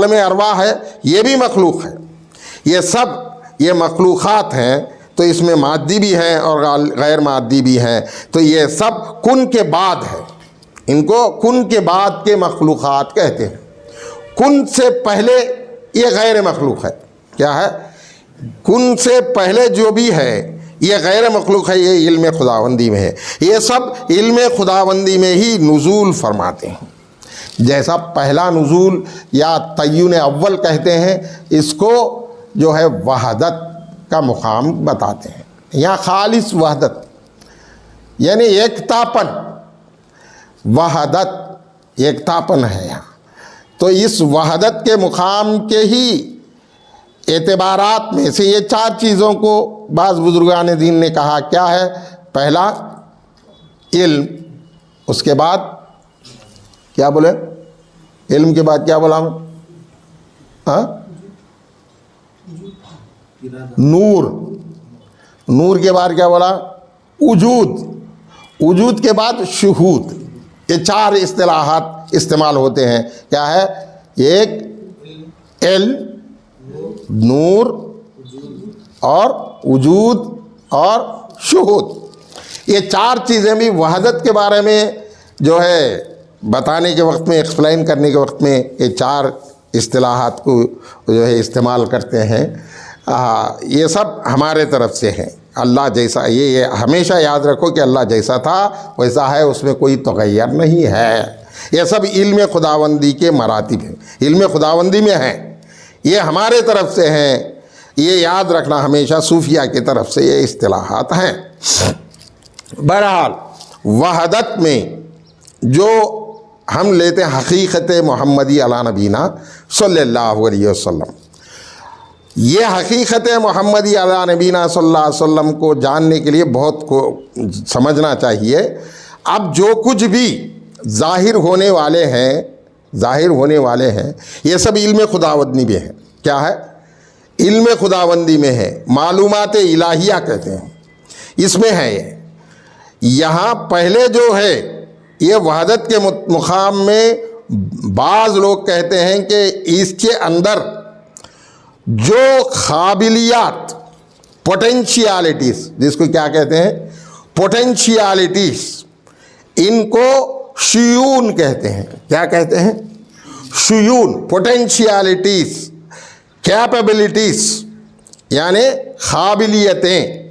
आलम अरवाह है, ये भी मखलूक है। ये सब ये मखलूक़ात हैं, तो इसमें मादी भी हैं और गैर मादी भी हैं। तो ये सब कुन के बाद है, इनको कुन के बाद के मखलूक़ात कहते हैं। कुन से पहले ये गैर मखलूक है। क्या है? कुन से पहले जो भी है ये गैर मखलूक है, ये इल्म खुदाबंदी में है। ये सब इल्म खुदाबंदी में ही नुज़ूल फरमाते हैं। जैसा पहला नुज़ूल या तय्युन अव्वल कहते हैं, इसको जो है वहदत का मुकाम बताते हैं। यहाँ खालिस वहदत यानी एकतापन, वहदत एकतापन है यहाँ। तो इस वहदत के मुकाम के ही एतबारात में से ये चार चीज़ों को बाज़ बुजुर्गान दीन ने कहा। क्या है? पहला इल्म, उसके बाद क्या बोले? इल्म के बाद क्या बोला? हाँ, नूर। नूर के बाद क्या बोला? वजूद। वजूद के बाद शुहूद। ये चार इस्तिलाहात इस्तेमाल होते हैं। क्या है? एक इल्म, नूर और वजूद और शुहूद। ये चार चीज़ें भी वहदत के बारे में जो है बताने के वक्त में, एक्सप्लेन करने के वक्त में ये चार इस्तिलाहात को जो है इस्तेमाल करते हैं। ये सब हमारे तरफ से हैं। अल्लाह जैसा, ये हमेशा याद रखो कि अल्लाह जैसा था वैसा है, उसमें कोई तग़य्युर नहीं है। ये सब इल्म खुदाबंदी के मरातिब हैं, इल्म खुदाबंदी में हैं, ये हमारे तरफ से हैं। ये याद रखना हमेशा, सूफिया की तरफ से ये इस्तिलाहात हैं। बहरहाल वहदत में जो हम लेते हैं हकीकत मोहम्मदी अला नबीना सल्लल्लाहु अलैहि वसल्लम, ये हकीकत मोहम्मदी अला नबीना सल्लल्लाहु अलैहि वसल्लम को जानने के लिए बहुत को समझना चाहिए। अब जो कुछ भी ज़ाहिर होने वाले हैं, ये सब इल्म खुदाबंदी में है। क्या है? इल्म खुदाबंदी में है, मालूमात इलाहिया कहते हैं, इसमें है ये। यहाँ पहले जो है ये वहदत के मुकाम में बाज़ लोग कहते हैं कि इसके अंदर जो काबिलियात, पोटेंशियलिटीज़, जिसको क्या कहते हैं? पोटेंशियलिटीज़, इनको शुयून कहते हैं। क्या कहते हैं? शुयून। पोटेंशियलिटीज़, कैपेबिलिटीज़ यानी काबिलियतें।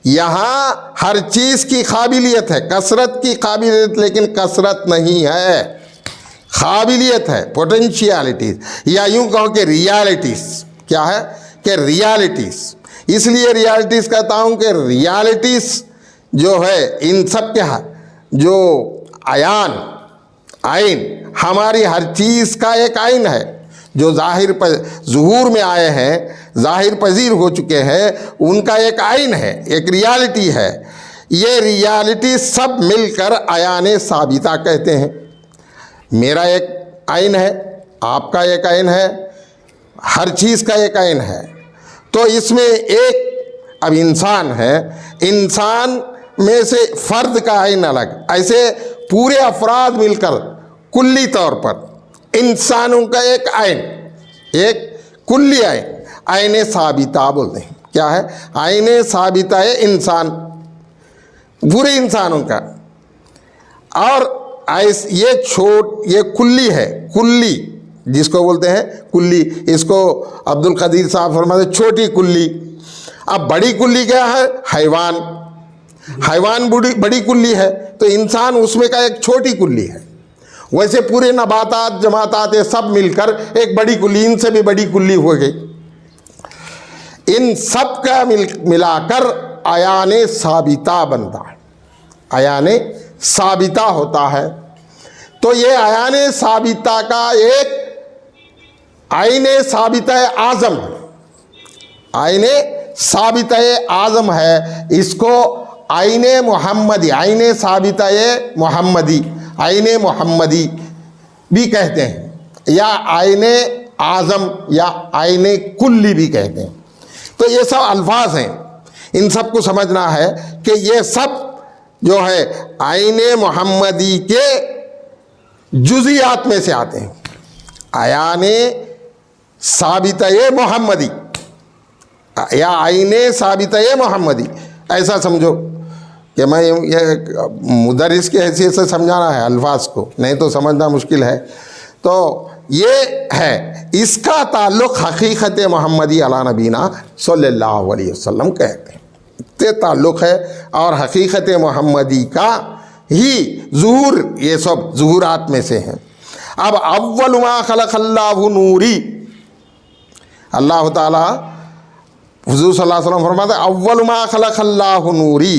यहाँ हर चीज़ की काबिलियत है, कसरत की काबिलियत लेकिन कसरत नहीं है, काबिलियत है, पोटेंशियलिटीज़। या यूँ कहो कि रियलिटीज़। क्या है? कि रियलिटीज़। इसलिए रियलिटीज़ कहता हूँ कि रियलिटीज़ जो है इन सब के जो आयान, आइन, हमारी हर चीज़ का एक आइन है, जो ज़ाहिर पर ज़ुहूर में आए हैं, ज़ाहिर पजीर हो चुके हैं, उनका एक आइन है, एक रियलिटी है। ये रियलिटी सब मिलकर आयान साबिता कहते हैं। मेरा एक आइन है, आपका एक आइन है, हर चीज़ का एक आइन है। तो इसमें एक अब इंसान है, इंसान में से फ़र्द का आइन अलग, ऐसे पूरे अफराद मिलकर कुल्ली तौर पर इंसानों का एक आइन, एक कुल्ली आइन, आइन साबिता बोलते हैं। क्या है? आइन साबिता है इंसान, पूरे इंसानों का। और ये कुल्ली है, कुल्ली जिसको बोलते हैं कुल्ली, इसको अब्दुल कदीर साहब फरमाते छोटी कुल्ली। अब बड़ी कुल्ली क्या है? हैवान। हैवान बड़ी कुल्ली है, तो इंसान उसमें का एक छोटी कुल्ली है। वैसे पूरे नबातात, जमातात, ये सब मिलकर एक बड़ी कुल्ली, इनसे भी बड़ी कुल्ली हो गई। इन सब का मिलाकर आयान साबिता बनता है, आयान साबिता होता है। तो ये आयान साबिता का एक आइन साबिता आज़म है, आइन साबिता आज़म है। इसको आइन मोहम्मदी, आइन साबिता मोहम्मदी, आइन मोहम्मदी भी कहते हैं, या आइन आज़म या आइन कुल्ली भी कहते हैं। तो ये सब अल्फाज हैं, इन सब को समझना है कि ये सब जो है आइन मोहम्मदी के जुज़ियात में से आते हैं। आयान साबित-ए मोहम्मदी या आईने साबित-ए मोहम्मदी, ऐसा समझो कि मैं ये मुदर्रिस की हैसियत से समझाना है अल्फाज को, नहीं तो समझना मुश्किल है। तो ये है, इसका ताल्लुक़ हकीकत मोहम्मदी अला नबीना सल्लल्लाहु अलैहि वसल्लम कहते हैं, ते ताल्लुक़ है। और हकीकत मोहम्मदी का ही ज़ुहूर, ये सब ज़ुहूरात में से हैं। अब अव्वल मा खलक़ल्लाहु नूरी, अल्लाह ताला हुज़ूर सल्लल्लाहु अलैहि वसल्लम फरमाते अव्वल मा खलक़ल्लाहु नूरी,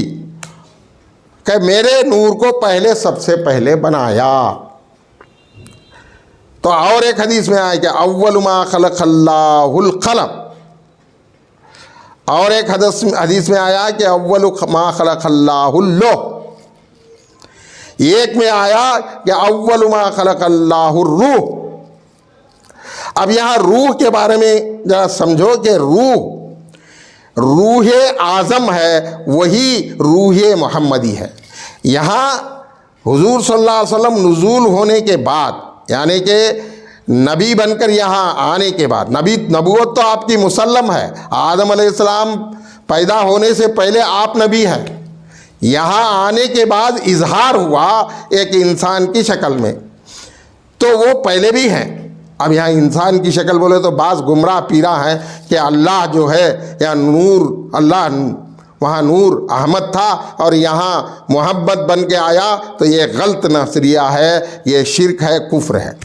कि मेरे नूर को पहले सबसे पहले बनाया। तो और एक हदीस में आया कि अव्वल मा खलक़ल्लाहुल क़लम, और एक हदीस में आया कि अव्वल मा खलक़ल्लाहुल लौह, एक में आया कि अव्वल मा खलक़ल्लाहुर रूह। अब यहाँ रूह के बारे में जरा समझो कि रूह आज़म है, वही रूह मोहम्मदी है। यहाँ हुजूर सल्लल्लाहु अलैहि वसल्लम नुज़ूल होने के बाद, यानी कि नबी बनकर यहाँ आने के बाद, नबूवत तो आपकी मुसल्लम है, आदम अलैहिस्सलाम पैदा होने से पहले आप नबी हैं। यहाँ आने के बाद इजहार हुआ एक इंसान की शक्ल में, तो वो पहले भी हैं। अब यहाँ इंसान की शक्ल बोले तो बाज़ गुमराह पीरा है कि अल्लाह जो है या नूर, अल्लाह वहाँ नूर अहमद था और यहाँ मोहब्बत बन के आया, तो ये गलत नज़रिया है, ये शिरक है, कुफ्र है।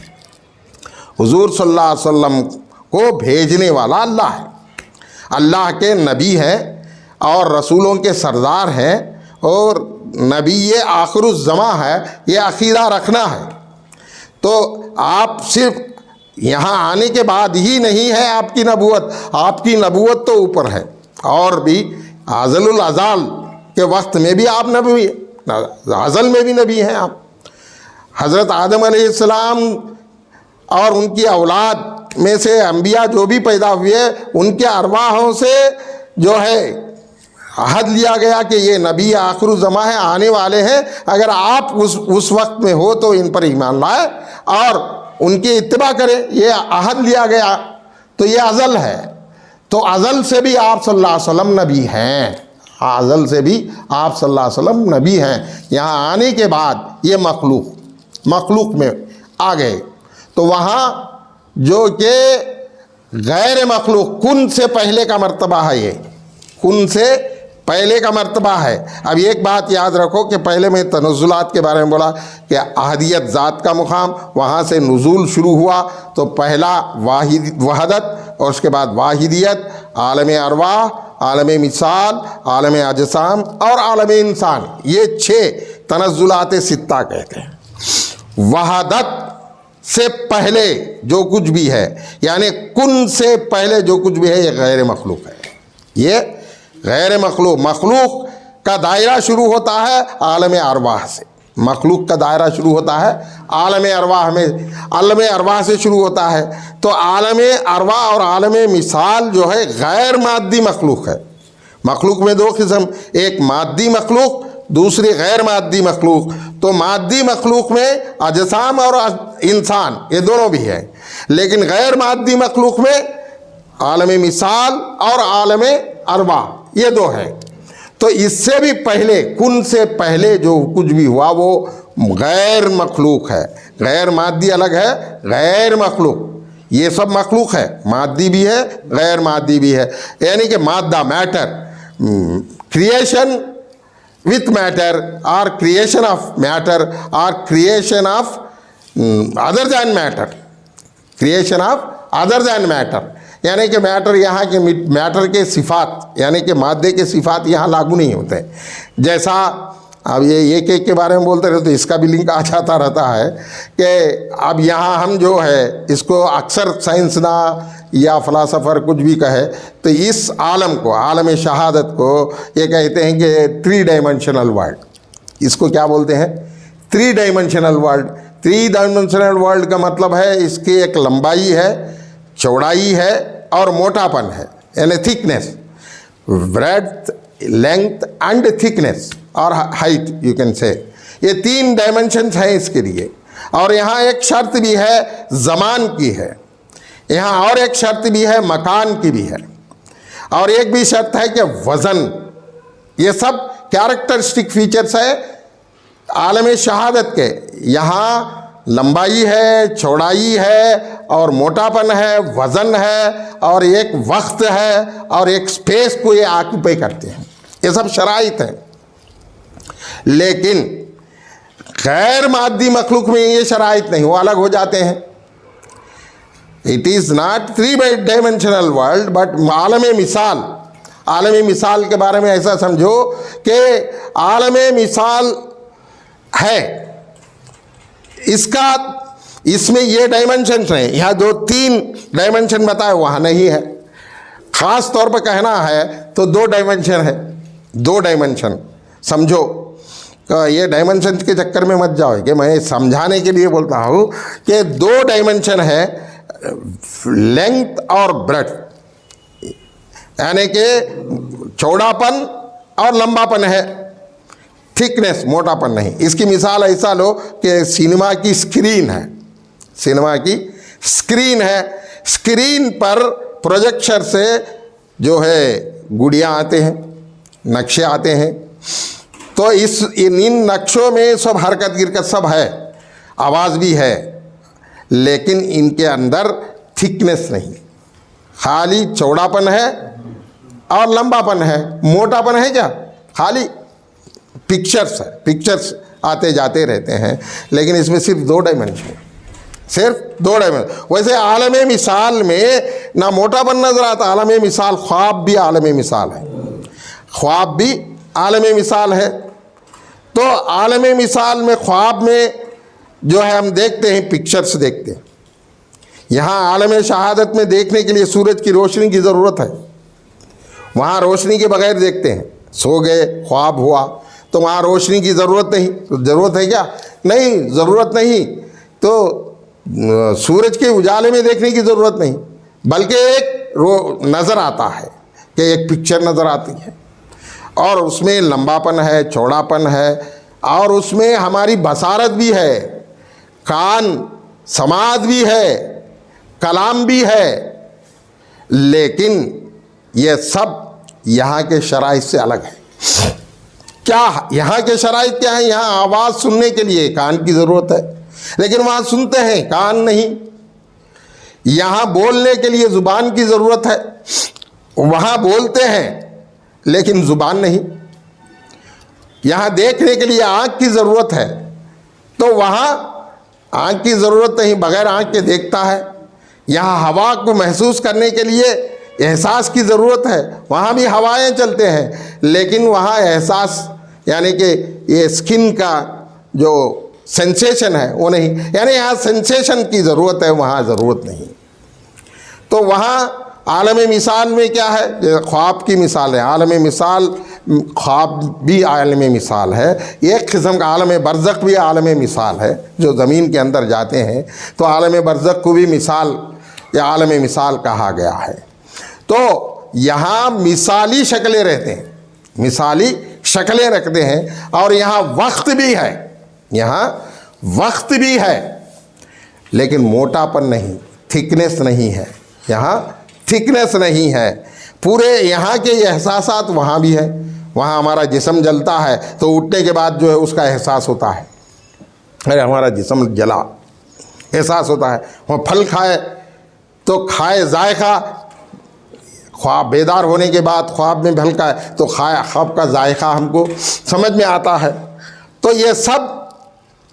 हुजूर सल्लल्लाहु अलैहि वसल्लम को भेजने वाला अल्लाह है, अल्लाह के नबी हैं और रसूलों के सरदार हैं, और नबी ये आखिरुज़्ज़मा है, ये अक़ीदा रखना है। तो आप सिर्फ यहाँ आने के बाद ही नहीं है आपकी नबूवत, आपकी नबूवत तो ऊपर है, और भी अज़लुल अज़ाल के वक्त में भी आप नबी, अज़ल में भी नबी हैं आप। हज़रत आदम अलैहिस्सलाम और उनकी औलाद में से अंबिया जो भी पैदा हुए, उनके अरवाहों से जो है अहद लिया गया कि ये नबी आखिरुज़्ज़मा है, आने वाले हैं, अगर आप उस वक्त में हो तो इन पर ईमान लाए और उनकी इत्तिबा करें, ये अहद लिया गया। तो ये अज़ल है, तो अज़ल से भी आप सल्लल्लाहु अलैहि वसल्लम नबी हैं, अज़ल से भी आप सल्लल्लाहु अलैहि वसल्लम नबी हैं। यहाँ आने के बाद ये मखलूक में आ गए, तो वहाँ जो कि गैर मखलूक, कुन से पहले का मर्तबा है, ये कुन से पहले का मर्तबा है। अब एक बात याद रखो कि पहले मैं तनज़्ज़ुलात के बारे में बोला कि अहदियत ज़ात का मुकाम, वहाँ से नुज़ूल शुरू हुआ, तो पहला वहदत और उसके बाद वाहिदियत, आलम अरवाह, आलम मिसाल, आलम अजसाम और आलम इंसान, ये 6 तनज़्ज़ुलात सित्ता कहते हैं। वहदत से पहले जो कुछ भी है, यानी कुन से पहले जो कुछ भी है, ये गैर मखलूक है। ये गैर मखलूक का दायरा शुरू होता है आलम अरवाह से, मखलूक का दायरा शुरू होता है आलम अरवाह में, आलम अरवाह से शुरू होता है। तो आलम अरवाह और आलम मिसाल जो है गैर मादी मखलूक है। मखलूक में 2 किस्म, एक मादी मखलूक, दूसरी गैर मादी मखलूक। तो मादी मखलूक में अजसाम और इंसान ये दोनों भी हैं, लेकिन गैर मादी मखलूक में आलम मिसाल और आलम अरवाह ये 2 हैं। तो इससे भी पहले, कुन से पहले जो कुछ भी हुआ वो गैर मखलूक है। गैर मादी अलग है, गैर मखलूक, ये सब मखलूक है, मादी भी है, गैर मादी भी है। यानी कि मादा matter, creation with matter or creation of matter or creation of other than matter, creation of other than matter, यानी कि मैटर, यहाँ के मैटर के सिफात, यानी कि मादे के सिफात यहाँ लागू नहीं होते। जैसा अब ये एक के बारे में बोलते रहते तो इसका भी लिंक आ जाता रहता है कि अब यहाँ हम जो है इसको अक्सर साइंसदान या फ़िलासफ़र कुछ भी कहे तो इस आलम को, आलम शहादत को ये कहते हैं कि 3 डायमेंशनल वर्ल्ड। इसको क्या बोलते हैं? 3 डायमेंशनल वर्ल्ड। 3 डायमेंशनल वर्ल्ड का मतलब है इसकी एक लंबाई है, चौड़ाई है और मोटापन है, यानी thickness, breadth, length and thickness और हाइट यू कैन से। ये 3 डायमेंशंस हैं इसके लिए। और यहाँ एक शर्त भी है ज़मान की है, यहाँ और एक शर्त भी है, मकान की भी है, और एक भी शर्त है कि वज़न। ये सब कैरेक्टरिस्टिक फीचर्स है आलम शहादत के। यहाँ लंबाई है, चौड़ाई है, और मोटापन है, वज़न है, और एक वक्त है, और एक स्पेस को ये ऑक्यूपाई करते हैं। ये सब शराइत हैं। लेकिन गैर मादी मखलूक में ये शराइत नहीं, वो अलग हो जाते हैं। It is not 3 dimensional world, but आलम मिसाल के बारे में ऐसा समझो कि आलम मिसाल है, इसमें ये डायमेंशन हैं। यहाँ जो 3 डायमेंशन बताए वहाँ नहीं है। ख़ास तौर पर कहना है तो 2 डायमेंशन है। 2 डायमेंशन समझो। ये डायमेंशन के चक्कर में मत जाओ कि मैं समझाने के लिए बोलता हूँ कि 2 डायमेंशन है, लेंथ और ब्रेड्थ, यानी कि चौड़ापन और लंबापन है, थिकनेस, मोटापन नहीं। इसकी मिसाल ऐसा लो कि सिनेमा की स्क्रीन है। सिनेमा की स्क्रीन है, स्क्रीन पर प्रोजेक्टर से जो है गुड़ियाँ आते हैं, नक्शे आते हैं। तो इन नक्शों में सब हरकत गिरकत सब है, आवाज़ भी है, लेकिन इनके अंदर थिकनेस नहीं, खाली चौड़ापन है और लंबापन है। मोटापन है क्या? खाली पिक्चर्स है, पिक्चर्स आते जाते रहते हैं, लेकिन इसमें सिर्फ 2 डायमेंशन, सिर्फ 2 डायमेंशन। वैसे आलम मिसाल में ना मोटापन नजर आता। आलम मिसाल ख्वाब भी आलम मिसाल है, ख्वाब भी आलम मिसाल है। तो आलम मिसाल में, ख्वाब में जो है हम देखते हैं, पिक्चर्स देखते हैं। यहाँ आलम शहादत में देखने के लिए सूरज की रोशनी की ज़रूरत है। वहाँ रोशनी के बगैर देखते हैं। सो गए, ख्वाब हुआ, तो वहाँ रोशनी की ज़रूरत नहीं। तो ज़रूरत है क्या? नहीं, ज़रूरत नहीं। तो सूरज के उजाले में देखने की ज़रूरत नहीं, बल्कि एक नज़र आता है कि एक पिक्चर नज़र आती है, और उसमें लंबापन है, चौड़ापन है, और उसमें हमारी बसारत भी है, कान समाद भी है, कलाम भी है। लेकिन ये सब यहाँ के शराइत से अलग है। क्या यहाँ के शराइत क्या है? यहाँ आवाज़ सुनने के लिए कान की ज़रूरत है, लेकिन वहाँ सुनते हैं, कान नहीं। यहाँ बोलने के लिए ज़ुबान की ज़रूरत है, वहाँ बोलते हैं, लेकिन ज़ुबान नहीं। यहाँ देखने के लिए आँख की ज़रूरत है, तो वहाँ आँख की ज़रूरत नहीं, बग़ैर आँख के देखता है। यहाँ हवा को महसूस करने के लिए एहसास की ज़रूरत है, वहाँ भी हवाएं चलते हैं, लेकिन वहाँ एहसास यानी कि ये स्किन का जो सेंसेशन है वो नहीं। यानी यहाँ सेंसेशन की ज़रूरत है, वहाँ ज़रूरत नहीं। तो वहाँ आलम मिसाल में क्या है? जैसे ख्वाब की मिसाल है, आलम मिसाल, ख्वाब भी आलम मिसाल है। एक किस्म का आलम बरज़ख भी आलम मिसाल है, जो ज़मीन के अंदर जाते हैं, तो आलम बरज़ख को भी मिसाल या आलम मिसाल कहा गया है। तो यहाँ मिसाली शक्लें रहते हैं, मिसाली शक्लें रखते हैं, और यहाँ वक्त भी है, यहाँ वक्त भी है, लेकिन मोटापन नहीं, थिकनेस नहीं है। यहाँ थिकनेस नहीं है। पूरे यहाँ के एहसासात वहाँ भी है। वहाँ हमारा जिस्म जलता है तो उठने के बाद जो है उसका एहसास होता है, अरे हमारा जिस्म जला, एहसास होता है। वहाँ फल खाए तो खाए, जायका, ख्वाब बेदार होने के बाद ख्वाब में फल खाए तो खाए, ख्वाब का जायका हमको समझ में आता है। तो ये सब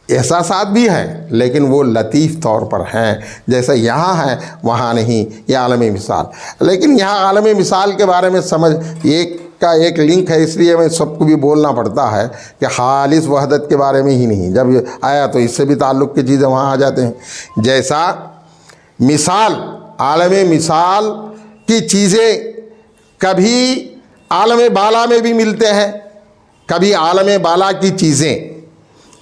एहसासात भी हैं, लेकिन वो लतीफ़ तौर पर हैं, जैसे यहाँ है वहाँ नहीं। ये आलम मिसाल। लेकिन यहाँ आलम मिसाल के बारे में समझ, एक का एक लिंक है, इसलिए मैं सबको भी बोलना पड़ता है कि खालिस वहदत के बारे में ही नहीं। जब आया तो इससे भी ताल्लुक़ की चीज़ें वहाँ आ जाते हैं। जैसा मिसाल, आलम मिसाल की चीज़ें कभी आलम बाला में भी मिलते हैं, कभी आलम बाला की चीज़ें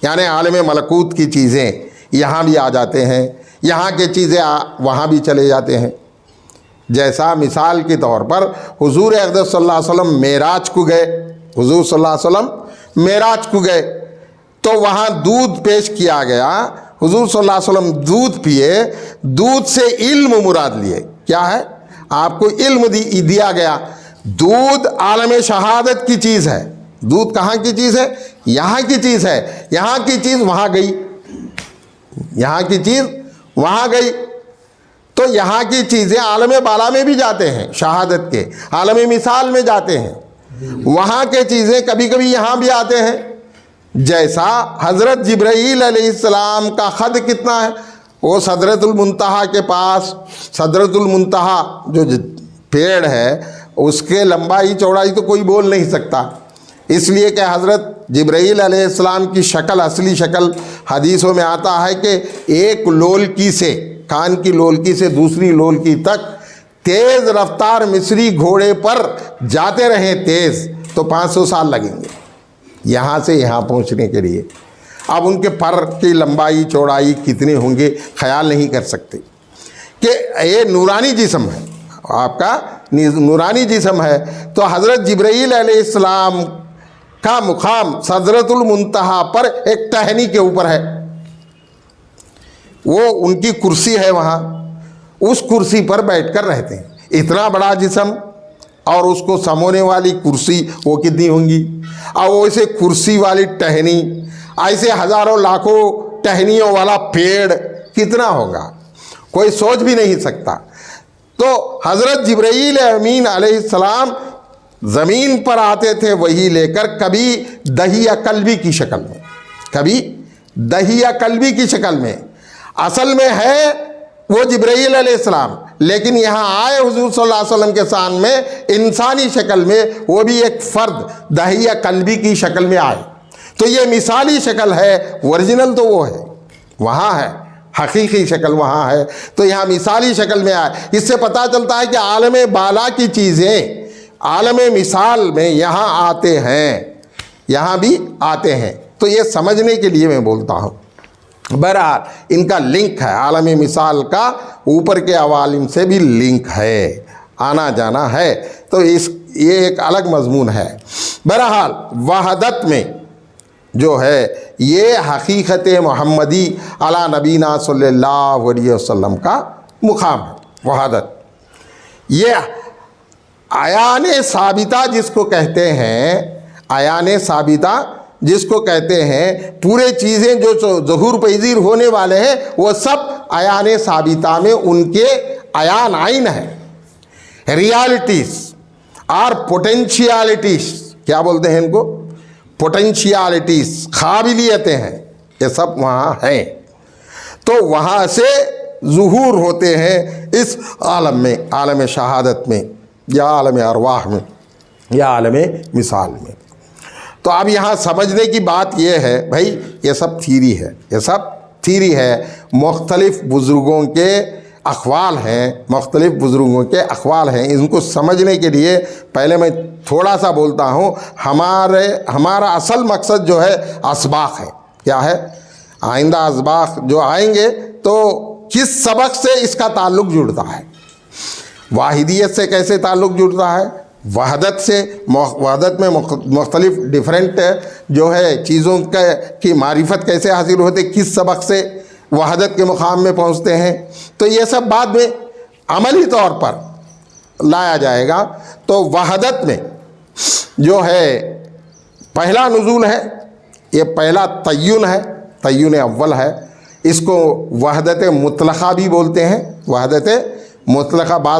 यानी आलम मलकूत की चीज़ें यहाँ भी आ जाते हैं, यहाँ के चीज़ें वहाँ भी चले जाते हैं। जैसा मिसाल के तौर पर हुजूर अक़दस सल्लल्लाहु अलैहि वसल्लम मेराज को गए, हुजूर सल्लल्लाहु अलैहि वसल्लम मेराज को गए, तो वहाँ दूध पेश किया गया, हुजूर सल्लल्लाहु अलैहि वसल्लम दूध पिए, दूध से इल्म मुराद लिए। क्या है? आपको इल्म दिया गया। दूध आलम शहादत की चीज़ है। दूध कहाँ की चीज़ है? यहाँ की चीज़ है। यहाँ की चीज़ वहाँ गई, यहाँ की चीज़ वहाँ गई। तो यहाँ की चीज़ें आलम बाला में भी जाते हैं, शहादत के आलम मिसाल में जाते हैं। वहाँ के चीज़ें कभी कभी यहाँ भी आते हैं। जैसा हज़रत जिब्राईल अलैहिस्सलाम का ख़द कितना है, वो सदरतुल मुंतहा के पास, सदरतुल मुंतहा जो पेड़ है उसके लंबाई चौड़ाई तो कोई बोल नहीं सकता, इसलिए कि हज़रत जिब्राईल अलैहिस्सलाम की शक्ल, असली शक्ल हदीसों में आता है कि एक लोलकी से, कान की लोलकी से दूसरी लोलकी तक तेज़ रफ्तार मिस्री घोड़े पर जाते रहे तेज़, तो 500 साल लगेंगे यहाँ से यहाँ पहुँचने के लिए। अब उनके पर की लंबाई चौड़ाई कितने होंगे ख्याल नहीं कर सकते कि ये नूरानी जिस्म है, आपका नूरानी जिस्म है। तो हज़रत जिब्राईल अलैहिस्सलाम का मुकाम सदरतुल मुंतहा पर एक टहनी के ऊपर है, वो उनकी कुर्सी है वहाँ, उस कुर्सी पर बैठकर रहते हैं। इतना बड़ा जिस्म और उसको समोने वाली कुर्सी वो कितनी होंगी, और वैसे कुर्सी वाली टहनी, ऐसे हज़ारों लाखों टहनियों वाला पेड़ कितना होगा, कोई सोच भी नहीं सकता। तो हज़रत जिब्राईल अमीन अलैहिस्सलाम ज़मीन पर आते थे वही लेकर, कभी दहिया कल्बी की शक्ल में, कभी दहिया कल्बी की शक्ल में। असल में है वो जिब्राईल अलैहिस्सलाम, लेकिन यहाँ आए हुजूर सल्लल्लाहु अलैहि वसल्लम के शान में इंसानी शक्ल में, वो भी एक फ़र्द दहिया कल्बी की शक्ल में आए। तो ये मिसाली शक्ल है, ओरिजिनल तो वो है, वहाँ है, हकीकी शक्ल वहाँ है। तो यहाँ मिसाली शक्ल में आए। इससे पता चलता है कि आलम बाला की चीज़ें आलम मिसाल में यहाँ आते हैं, यहाँ भी आते हैं। तो ये समझने के लिए मैं बोलता हूँ। बहरहाल इनका लिंक है, आलम मिसाल का ऊपर के अवालिम से भी लिंक है, आना जाना है। तो ये एक अलग मजमून है। बहरहाल वहदत में जो है ये हकीकत मोहम्मदी अला नबीना सल्लल्लाहु अलैहि वसल्लम का मुकाम है। वहदत ये आयान साबिता जिसको कहते हैं, आयान साबिता जिसको कहते हैं, पूरे चीज़ें जो ज़हूर पज़ीर होने वाले हैं वो सब आयान साबिता में उनके आयान आइन है। रियलिटीज़ और पोटेंशियलिटीज़, क्या बोलते हैं इनको, पोटेंशियलिटीज़, काबिलियतें हैं, ये सब वहाँ हैं। तो वहाँ से ज़ुहूर होते हैं इस आलम में, आलम शहादत में, या आलम अरवाह में, या आलम मिसाल में। तो अब यहाँ समझने की बात यह है भाई, ये सब थीरी है, ये सब थीरी है। मुख्तलिफ़ बुज़ुर्गों के अक़वाल हैं, मुख्तलिफ़ बुज़ुर्गों के अक़वाल हैं। इनको समझने के लिए पहले मैं थोड़ा सा बोलता हूँ। हमारा असल मकसद जो है असबाक़ है। क्या है? आइंदा असबाक़ जो आएंगे तो किस सबक से इसका ताल्लुक़ जुड़ता है, वाहिदियत से कैसे ताल्लुक़ जुड़ता है, वहदत से, वहदत में मुख्तलिफ़ डिफरेंट जो है चीज़ों की मारिफत कैसे हासिल होते, किस सबक से वहदत के मुकाम में पहुँचते हैं। तो ये सब बाद में अमली तौर पर लाया जाएगा। तो वहदत में जो है पहला नुज़ूल है, ये पहला तय्युन है, तय्युन अव्वल है। इसको वहदत मुतलक़ा भी बोलते हैं, वहदत मुतलक़ा। बाज़